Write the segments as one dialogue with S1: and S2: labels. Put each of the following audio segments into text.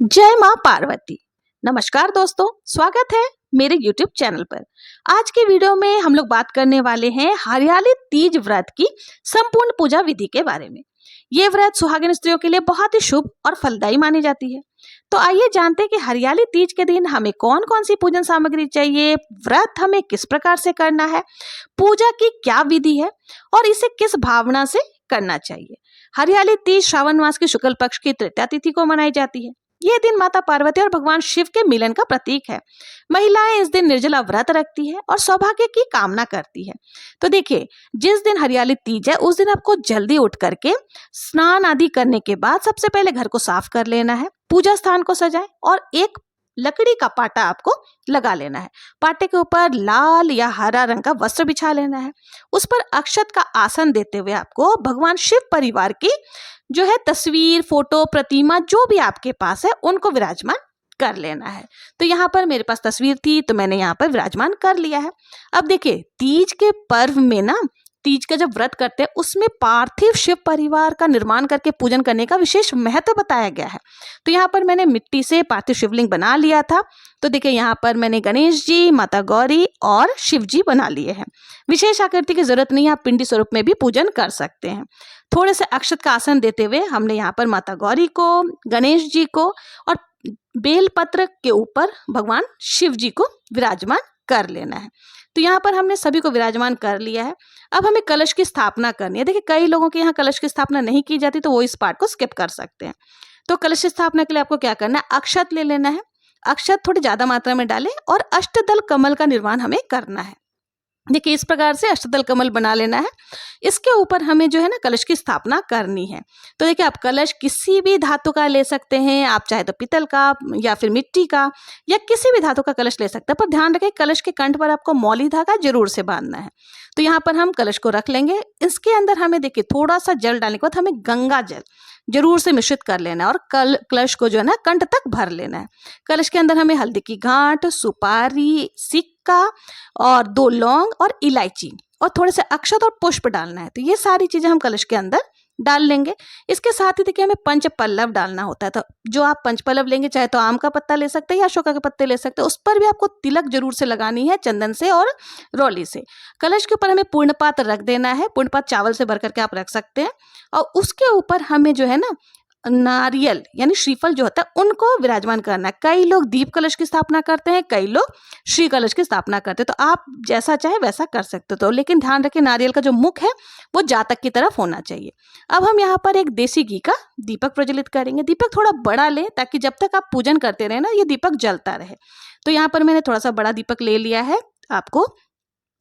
S1: जय माँ पार्वती। नमस्कार दोस्तों, स्वागत है मेरे YouTube चैनल पर। आज की वीडियो में हम लोग बात करने वाले हैं हरियाली तीज व्रत की संपूर्ण पूजा विधि के बारे में। ये व्रत सुहागिन स्त्रियों के लिए बहुत ही शुभ और फलदायी मानी जाती है। तो आइए जानते हैं कि हरियाली तीज के दिन हमें कौन कौन सी पूजन सामग्री चाहिए, व्रत हमें किस प्रकार से करना है, पूजा की क्या विधि है और इसे किस भावना से करना चाहिए। हरियाली तीज श्रावण मास की शुक्ल पक्ष की तृतीया तिथि को मनाई जाती है। यह दिन माता पार्वती और भगवान शिव के मिलन का प्रतीक है। महिलाएं इस दिन निर्जला व्रत रखती है और सौभाग्य की कामना करती है। तो देखिए, जिस दिन हरियाली तीज है उस दिन आपको जल्दी उठ करके स्नान आदि करने के बाद सबसे पहले घर को साफ कर लेना है, पूजा स्थान को सजाएं और एक लकड़ी का पाटा आपको लगा लेना है। पाटे के ऊपर लाल या हरा रंग का वस्त्र बिछा लेना है। उस पर अक्षत का आसन देते हुए आपको भगवान शिव परिवार की जो है तस्वीर, फोटो, प्रतिमा जो भी आपके पास है उनको विराजमान कर लेना है। तो यहाँ पर मेरे पास तस्वीर थी तो मैंने यहाँ पर विराजमान कर लिया है। अब देखिए, तीज के पर्व में ना, तीज का जब व्रत करते हैं उसमें पार्थिव शिव परिवार का निर्माण करके पूजन करने का विशेष महत्व बताया गया है। तो यहाँ पर मैंने मिट्टी से पार्थिव शिवलिंग बना लिया था। तो देखिए, यहाँ पर मैंने गणेश जी, माता गौरी और शिव जी बना लिए हैं। विशेष आकृति की जरूरत नहीं है, आप पिंडी स्वरूप में भी पूजन कर सकते हैं। थोड़े से अक्षत का आसन देते हुए हमने यहाँ पर माता गौरी को, गणेश जी को और बेलपत्र के ऊपर भगवान शिव जी को विराजमान कर लेना है। तो यहाँ पर हमने सभी को विराजमान कर लिया है। अब हमें कलश की स्थापना करनी है। देखिए, कई लोगों के यहाँ कलश की स्थापना नहीं की जाती तो वो इस पार्ट को स्किप कर सकते हैं। तो कलश की स्थापना के लिए आपको क्या करना है, अक्षत ले लेना है। अक्षत थोड़ी ज्यादा मात्रा में डालें और अष्टदल कमल का निर्माण हमें करना है। देखिए, इस प्रकार से अष्टदल कमल बना लेना है। इसके ऊपर हमें जो है ना कलश की स्थापना करनी है। तो देखिए, आप कलश किसी भी धातु का ले सकते हैं, आप चाहे तो पीतल का या फिर मिट्टी का या किसी भी धातु का कलश ले सकते हैं, पर ध्यान रखें कलश के कंठ पर आपको मौली धागा जरूर से बांधना है। तो यहाँ पर हम कलश को रख लेंगे। इसके अंदर हमें देखिए थोड़ा सा जल डालने के बाद हमें गंगा जल जरूर से मिश्रित कर लेना है और कलश को जो है ना कंठ तक भर लेना है। कलश के अंदर हमें हल्दी की गांठ, सुपारी, सिक्का और 2 लौंग और इलायची और थोड़े से अक्षत और पुष्प डालना है। तो ये सारी चीजें हम कलश के अंदर डाल लेंगे। इसके साथ ही देखिए, हमें पंच पल्लव डालना होता है। तो जो आप पंच पल्लव लेंगे, चाहे तो आम का पत्ता ले सकते हैं या अशोका के पत्ते ले सकते हैं, उस पर भी आपको तिलक जरूर से लगानी है, चंदन से और रोली से। कलश के ऊपर हमें पूर्णपात रख देना है। पूर्णपात चावल से भर करके आप रख सकते हैं और उसके ऊपर हमें जो है ना नारियल यानी श्रीफल जो होता है उनको विराजमान करना है। कई लोग दीप कलश की स्थापना करते हैं, कई लोग श्री कलश की स्थापना करते हैं। तो आप जैसा चाहे वैसा कर सकते हो। तो लेकिन ध्यान रखें, नारियल का जो मुख है वो जातक की तरफ होना चाहिए। अब हम यहाँ पर एक देसी घी का दीपक प्रज्वलित करेंगे। दीपक थोड़ा बड़ा लें ताकि जब तक आप पूजन करते रहे ना ये दीपक जलता रहे। तो यहाँ पर मैंने थोड़ा सा बड़ा दीपक ले लिया है। आपको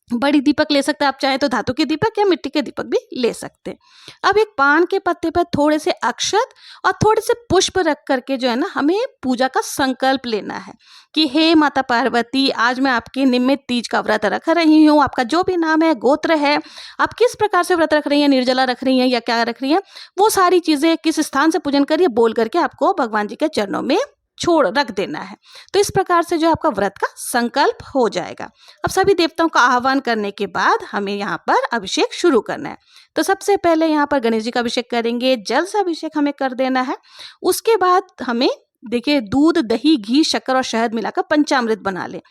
S1: बड़ी दीपक ले सकते हैं, आप चाहे तो धातु के दीपक या मिट्टी के दीपक भी ले सकते हैं। अब एक पान के पत्ते पर थोड़े से अक्षत और थोड़े से पुष्प रख करके जो है ना हमें पूजा का संकल्प लेना है कि हे माता पार्वती, आज मैं आपके निमित्त तीज का व्रत रख रही हूँ। आपका जो भी नाम है, गोत्र है, आप किस प्रकार से व्रत रख रही हैं, निर्जला रख रही हैं या क्या रख रही हैं, वो सारी चीजें किस स्थान से पूजन करिए बोल करके आपको भगवान जी के चरणों में छोड़ रख देना है। तो इस प्रकार से जो आपका व्रत का संकल्प हो जाएगा। अब सभी देवताओं का आह्वान करने के बाद हमें यहाँ पर अभिषेक शुरू करना है। तो सबसे पहले यहाँ पर गणेश जी का अभिषेक करेंगे। जल से अभिषेक हमें कर देना है। उसके बाद हमें देखिए दूध, दही, घी, शक्कर और शहद मिलाकर पंचामृत बना ले।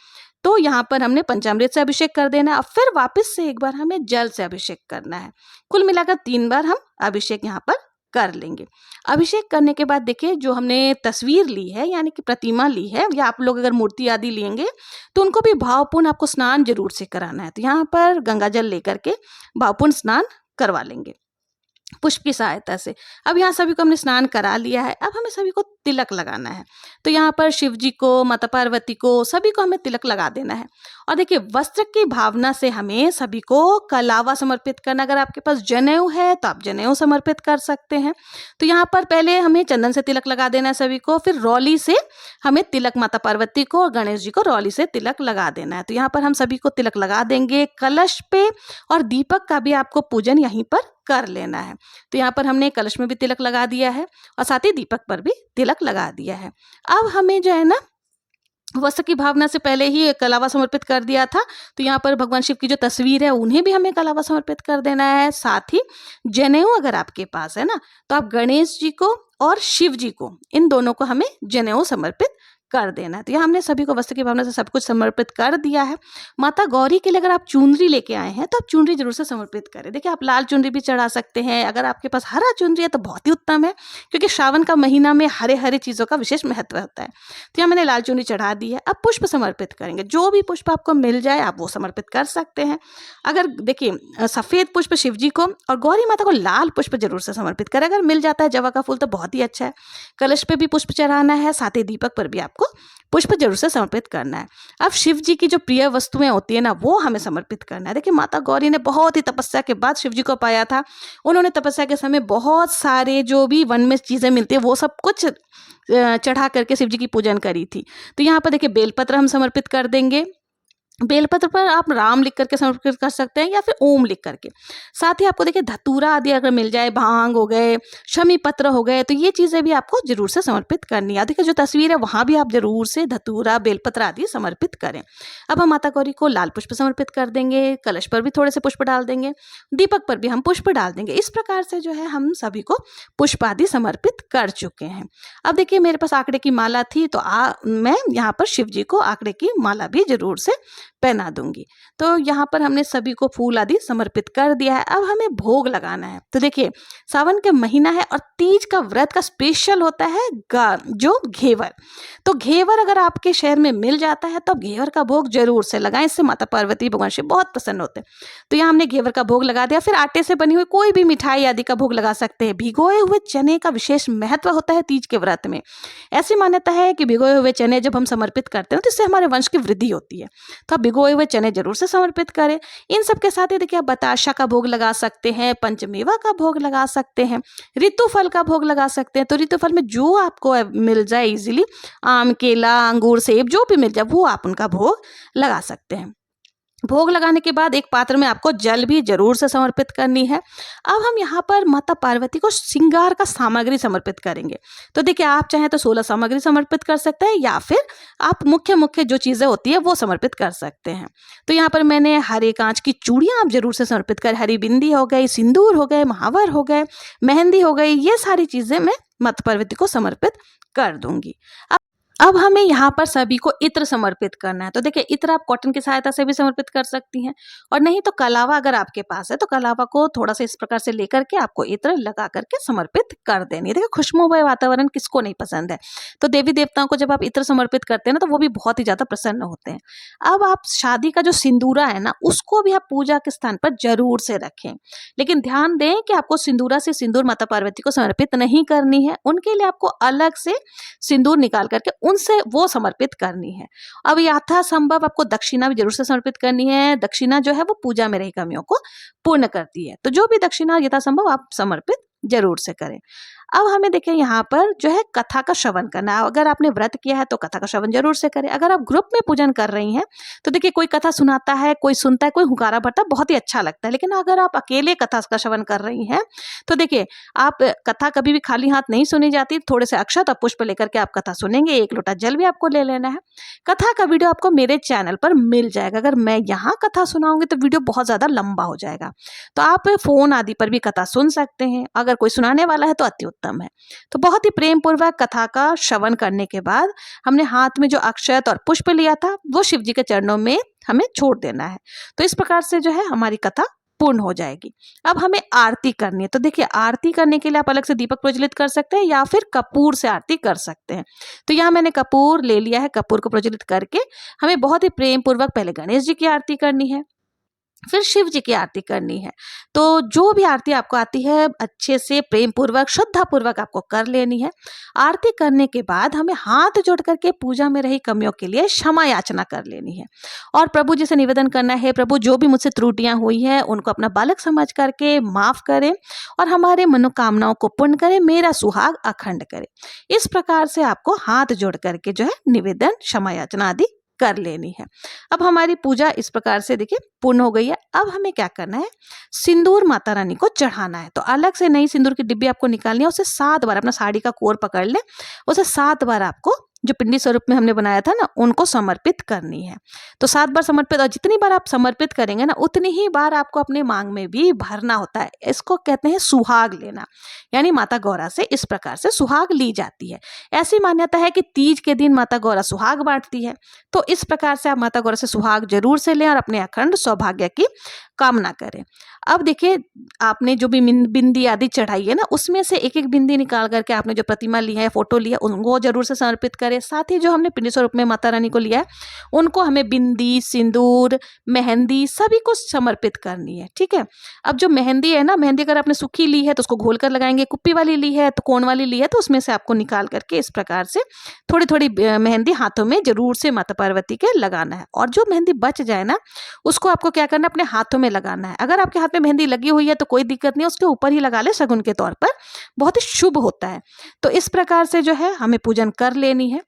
S1: तो यहाँ पर हमने पंचामृत से अभिषेक कर देना है और फिर वापस से एक बार हमें जल से अभिषेक करना है। कुल मिलाकर 3 बार हम अभिषेक यहाँ पर कर लेंगे। अभिषेक करने के बाद देखिए, जो हमने तस्वीर ली है यानी कि प्रतिमा ली है, या आप लोग अगर मूर्ति आदि लेंगे तो उनको भी भावपूर्ण आपको स्नान जरूर से कराना है। तो यहाँ पर गंगा जल लेकर के भावपूर्ण स्नान करवा लेंगे पुष्प की सहायता से। अब यहाँ सभी को हमने स्नान करा लिया है। अब हमें सभी को तिलक लगाना है। तो यहाँ पर शिव जी को, माता पार्वती को, सभी को हमें तिलक लगा देना है। और देखिए, वस्त्र की भावना से हमें सभी को कलावा समर्पित करना। अगर आपके पास जनेऊ है तो आप जनेऊ समर्पित कर सकते हैं। तो यहाँ पर पहले हमें चंदन से तिलक लगा देना है सभी को, फिर रौली से हमें तिलक माता पार्वती को और गणेश जी को रौली से तिलक लगा देना है। तो यहाँ पर हम सभी को तिलक लगा देंगे। कलश पे और दीपक का भी आपको पूजन यहीं पर कर लेना है। तो यहाँ पर हमने कलश में भी तिलक लगा दिया है और साथ ही दीपक पर भी तिलक लगा दिया है। अब हमें जो है ना वस्त्र की भावना से पहले ही कलावा समर्पित कर दिया था। तो यहाँ पर भगवान शिव की जो तस्वीर है उन्हें भी हमें कलावा समर्पित कर देना है। साथ ही जनेऊ अगर आपके पास है ना तो आप गणेश जी को और शिव जी को, इन दोनों को हमें जनेऊ समर्पित कर देना है। तो यहाँ हमने सभी को वस्त्र की भावना से सब कुछ समर्पित कर दिया है। माता गौरी के लिए अगर आप चुनरी लेके आए हैं तो आप चुनरी जरूर से समर्पित करें। देखिए, आप लाल चुनरी भी चढ़ा सकते हैं, अगर आपके पास हरा चुनरी है तो बहुत ही उत्तम है, क्योंकि श्रावण का महीना में हरे हरे चीज़ों का विशेष महत्व होता है। तो यहाँ मैंने लाल चुनरी चढ़ा दी है। अब पुष्प समर्पित करेंगे, जो भी पुष्प आपको मिल जाए आप वो समर्पित कर सकते हैं। अगर देखिए, सफ़ेद पुष्प शिव जी को और गौरी माता को लाल पुष्प जरूर से समर्पित करें। अगर मिल जाता है जवा का फूल तो बहुत ही अच्छा है। कलश पे भी पुष्प चढ़ाना है, साथ ही दीपक पर भी आपको पुष्प जरूर से समर्पित करना है। अब शिव जी की जो प्रिय वस्तुएं होती है ना, वो हमें समर्पित करना है। देखिए, माता गौरी ने बहुत ही तपस्या के बाद शिव जी को पाया था। उन्होंने तपस्या के समय बहुत सारे जो भी वन में चीज़ें मिलती है वो सब कुछ चढ़ा करके शिव जी की पूजन करी थी। तो यहाँ पर देखिए, बेलपत्र हम समर्पित कर देंगे। बेलपत्र पर आप राम लिख करके समर्पित कर सकते हैं या फिर ओम लिख करके। साथ ही आपको देखिए, धतूरा आदि अगर मिल जाए, भांग हो गए, शमी पत्र हो गए, तो ये चीज़ें भी आपको जरूर से समर्पित करनी है। देखिए, जो तस्वीर है वहाँ भी आप जरूर से धतूरा, बेलपत्र आदि समर्पित करें। अब हम माता गौरी को लाल पुष्प समर्पित कर देंगे, कलश पर भी थोड़े से पुष्प डाल देंगे, दीपक पर भी हम पुष्प डाल देंगे। इस प्रकार से जो है हम सभी को पुष्प आदि समर्पित कर चुके हैं। अब देखिए, मेरे पास आंकड़े की माला थी तो मैं यहाँ पर शिव जी को आंकड़े की माला भी जरूर से पहना दूंगी। तो यहाँ पर हमने सभी को फूल आदि समर्पित कर दिया है। अब हमें भोग लगाना है। तो देखिए, सावन के महीना है और तीज का व्रत का स्पेशल होता है जो घेवर। तो घेवर अगर आपके शहर में मिल जाता है तो आप घेवर का भोग जरूर से लगाएं, इससे माता पार्वती भगवान शिव बहुत प्रसन्न होते हैं। तो यहाँ हमने घेवर का भोग लगा दिया। फिर आटे से बनी हुई कोई भी मिठाई आदि का भोग लगा सकते हैं। भिगोए हुए चने का विशेष महत्व होता है तीज के व्रत में। ऐसी मान्यता है कि भिगोए हुए चने जब हम समर्पित करते हैं तो इससे हमारे वंश की वृद्धि होती है। तो आप भिगोए हुए चने जरूर से समर्पित करें। इन सब के साथ ही देखिए, आप बताशा का भोग लगा सकते हैं, पंचमेवा का भोग लगा सकते हैं, ऋतु फल का भोग लगा सकते हैं। तो ऋतु फल में जो आपको मिल जाए इजीली, आम, केला, अंगूर, सेब जो भी मिल जाए वो आप उनका भोग लगा सकते हैं। भोग लगाने के बाद एक पात्र में आपको जल भी जरूर से समर्पित करनी है। अब हम यहाँ पर माता पार्वती को श्रृंगार का सामग्री समर्पित करेंगे। तो देखिए, आप चाहें तो 16 सामग्री समर्पित कर सकते हैं या फिर आप मुख्य जो चीज़ें होती है वो समर्पित कर सकते हैं। तो यहाँ पर मैंने हरे कांच की चूड़ियाँ आप जरूर से समर्पित कर, हरी बिंदी हो गई, सिंदूर हो गए, महावर हो गए, मेहंदी हो गई, ये सारी चीज़ें मैं माता पार्वती को समर्पित कर दूंगी। अब हमें यहाँ पर सभी को इत्र समर्पित करना है। तो देखिए, इत्र आप कॉटन की सहायता से भी समर्पित कर सकती हैं, और नहीं तो कलावा अगर आपके पास है तो कलावा को थोड़ा सा इस प्रकार से लेकर के आपको इत्र लगा करके समर्पित कर देनी है। देखिए, खुशबूमय वातावरण किसको नहीं पसंद है। तो देवी देवताओं को जब आप इत्र समर्पित करते हैं ना तो वो भी बहुत ही ज्यादा प्रसन्न होते हैं। अब आप शादी का जो सिंदूरा है ना, उसको भी आप पूजा के स्थान पर जरूर से रखें, लेकिन ध्यान दें कि आपको सिंदूरा से सिंदूर माता पार्वती को समर्पित नहीं करनी है। उनके लिए आपको अलग से सिंदूर निकाल करके उनसे वो समर्पित करनी है। अब यथासंभव आपको दक्षिणा भी जरूर से समर्पित करनी है। दक्षिणा जो है वो पूजा में रही कमियों को पूर्ण करती है। तो जो भी दक्षिणा यथासंभव आप समर्पित जरूर से करें। अब हमें देखिए, यहाँ पर जो है कथा का श्रवण करना है। अगर आपने व्रत किया है तो कथा का श्रवण जरूर से करें। अगर आप ग्रुप में पूजन कर रही हैं तो देखिए, कोई कथा सुनाता है, कोई सुनता है, कोई हुंकारा भरता है, बहुत ही अच्छा लगता है। लेकिन अगर आप अकेले कथा का श्रवण कर रही हैं तो देखिए, आप कथा कभी भी खाली हाथ नहीं सुनी जाती। थोड़े से अक्षत और पुष्प लेकर के आप कथा सुनेंगे, एक लोटा जल भी आपको ले लेना है। कथा का वीडियो आपको मेरे चैनल पर मिल जाएगा। अगर मैं यहाँ कथा सुनाऊंगी तो वीडियो बहुत ज्यादा लंबा हो जाएगा, तो आप फोन आदि पर भी कथा सुन सकते हैं। अगर कोई सुनाने वाला है तो अति उत्तम है। तो बहुत ही प्रेम पूर्वक कथा का श्रवण करने के बाद हमने हाथ में जो अक्षत और पुष्प लिया था वो शिव जी के चरणों में हमें छोड़ देना है। तो इस प्रकार से जो है हमारी कथा पूर्ण हो जाएगी। अब हमें आरती करनी है। तो देखिए, आरती करने के लिए आप अलग से दीपक प्रज्वलित कर सकते हैं या फिर कपूर से आरती कर सकते हैं। तो यहाँ मैंने कपूर ले लिया है। कपूर को प्रज्वलित करके हमें बहुत ही प्रेम पूर्वक पहले गणेश जी की आरती करनी है, फिर शिव जी की आरती करनी है। तो जो भी आरती आपको आती है अच्छे से प्रेम पूर्वक, श्रद्धा पूर्वक आपको कर लेनी है। आरती करने के बाद हमें हाथ जोड़ करके पूजा में रही कमियों के लिए क्षमा याचना कर लेनी है और प्रभु जी से निवेदन करना है, प्रभु जो भी मुझसे त्रुटियां हुई हैं उनको अपना बालक समझ करके माफ करें और हमारे मनोकामनाओं को पूर्ण करें, मेरा सुहाग अखंड करें। इस प्रकार से आपको हाथ जोड़ करके जो है निवेदन, क्षमा याचना आदि कर लेनी है। अब हमारी पूजा इस प्रकार से देखिए पूर्ण हो गई है। अब हमें क्या करना है, सिंदूर माता रानी को चढ़ाना है। तो अलग से नई सिंदूर की डिब्बी आपको निकालनी है, उसे 7 बार अपना साड़ी का कोर पकड़ ले, उसे 7 बार आपको जो पिंडी स्वरूप में हमने बनाया था ना, उनको समर्पित करनी है। तो 7 बार समर्पित, और जितनी बार आप समर्पित करेंगे ना, उतनी ही बार आपको अपने मांग में भी भरना होता है। इसको कहते हैं सुहाग लेना, यानी माता गौरा से इस प्रकार से सुहाग ली जाती है। ऐसी मान्यता है कि तीज के दिन माता गौरा सुहाग बांटती है। तो इस प्रकार से आप माता गौरा से सुहाग जरूर से लें और अपने अखंड सौभाग्य की कामना करें। अब देखिए, आपने जो भी बिंदी आदि चढ़ाई है ना, उसमें से एक एक बिंदी निकाल करके आपने जो प्रतिमा ली है, फोटो लिया, उनको जरूर से समर्पित करें। साथ ही जो हमने पिंडी स्वरूप में माता रानी को लिया है, उनको हमें बिंदी, सिंदूर, मेहंदी सभी को समर्पित करनी है। ठीक है। अब जो मेहंदी है ना, मेहंदी अगर आपने सूखी ली है तो उसको घोल कर लगाएंगे, कुप्पी वाली ली है तो कोन वाली ली है तो उसमें से आपको निकाल करके इस प्रकार से थोड़ी थोड़ी मेहंदी हाथों में जरूर से माता पार्वती के लगाना है। और जो मेहंदी बच जाए ना, उसको आपको क्या करना है, अपने हाथों में लगाना है। अगर आपके हाथ में मेहंदी लगी हुई है तो कोई दिक्कत नहीं है, उसके ऊपर ही लगा ले, शगुन के तौर पर बहुत ही शुभ होता है। तो इस प्रकार से जो है हमें पूजन कर लेनी है।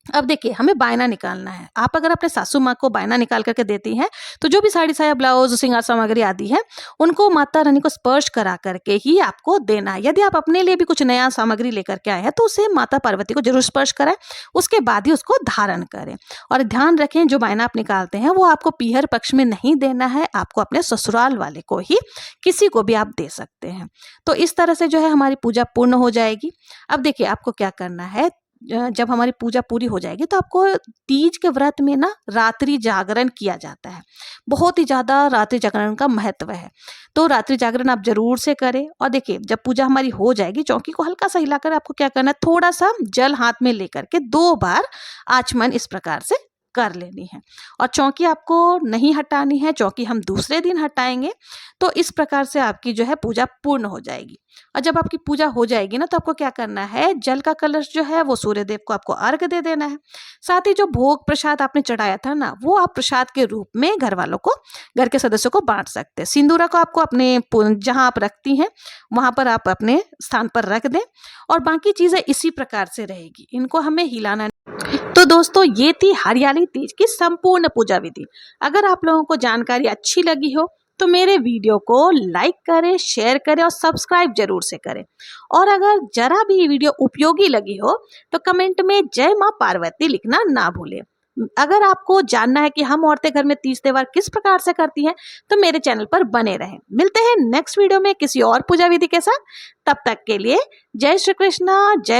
S1: अब देखिए, हमें बायना निकालना है। आप अगर अपने सासू माँ को बायना निकाल करके देती हैं, तो जो भी साड़ी साया, ब्लाउज, श्रृंगार सामग्री आदि है, उनको माता रानी को स्पर्श करा करके ही आपको देना है। यदि आप अपने लिए भी कुछ नया सामग्री लेकर के आए हैं तो उसे माता पार्वती को जरूर स्पर्श कराएं, उसके बाद ही उसको धारण करें। और ध्यान रखें, जो बायना आप निकालते हैं वो आपको पीहर पक्ष में नहीं देना है, आपको अपने ससुराल वाले को ही, किसी को भी आप दे सकते हैं। तो इस तरह से जो है हमारी पूजा पूर्ण हो जाएगी। अब देखिए, आपको क्या करना है, जब हमारी पूजा पूरी हो जाएगी तो आपको तीज के व्रत में ना रात्रि जागरण किया जाता है। बहुत ही ज्यादा रात्रि जागरण का महत्व है, तो रात्रि जागरण आप जरूर से करें। और देखिए, जब पूजा हमारी हो जाएगी, चौकी को हल्का सा हिलाकर आपको क्या करना है, थोड़ा सा जल हाथ में लेकर के 2 बार आचमन इस प्रकार से कर लेनी है। और चौकी आपको नहीं हटानी है, चौकी हम दूसरे दिन हटाएंगे। तो इस प्रकार से आपकी जो है पूजा पूर्ण हो जाएगी। और जब आपकी पूजा हो जाएगी ना, तो आपको क्या करना है, जल का कलश जो है वो सूर्य देव को आपको अर्घ दे देना है। साथ ही जो भोग प्रसाद आपने चढ़ाया था ना, वो आप प्रसाद के रूप में घर वालों को, घर के सदस्यों को बांट सकते हैं। सिंदूरा को आपको अपने जहां आप रखती हैं वहां पर आप अपने स्थान पर रख दें, और बाकी चीजें इसी प्रकार से रहेगी, इनको हमें हिलाना। तो दोस्तों, ये थी हरियाली तीज की संपूर्ण पूजा विधि। अगर आप लोगों को जानकारी अच्छी लगी हो तो मेरे वीडियो को लाइक करें, शेयर करें और सब्सक्राइब जरूर से करें। और अगर जरा भी ये वीडियो उपयोगी लगी हो तो कमेंट में जय मां पार्वती लिखना ना भूलें। अगर आपको जानना है कि हम औरतें घर में तीज त्योहार किस प्रकार से करती हैं, तो मेरे चैनल पर बने रहें। मिलते हैं नेक्स्ट वीडियो में किसी और पूजा विधि के साथ। तब तक के लिए जय श्री कृष्णा, जय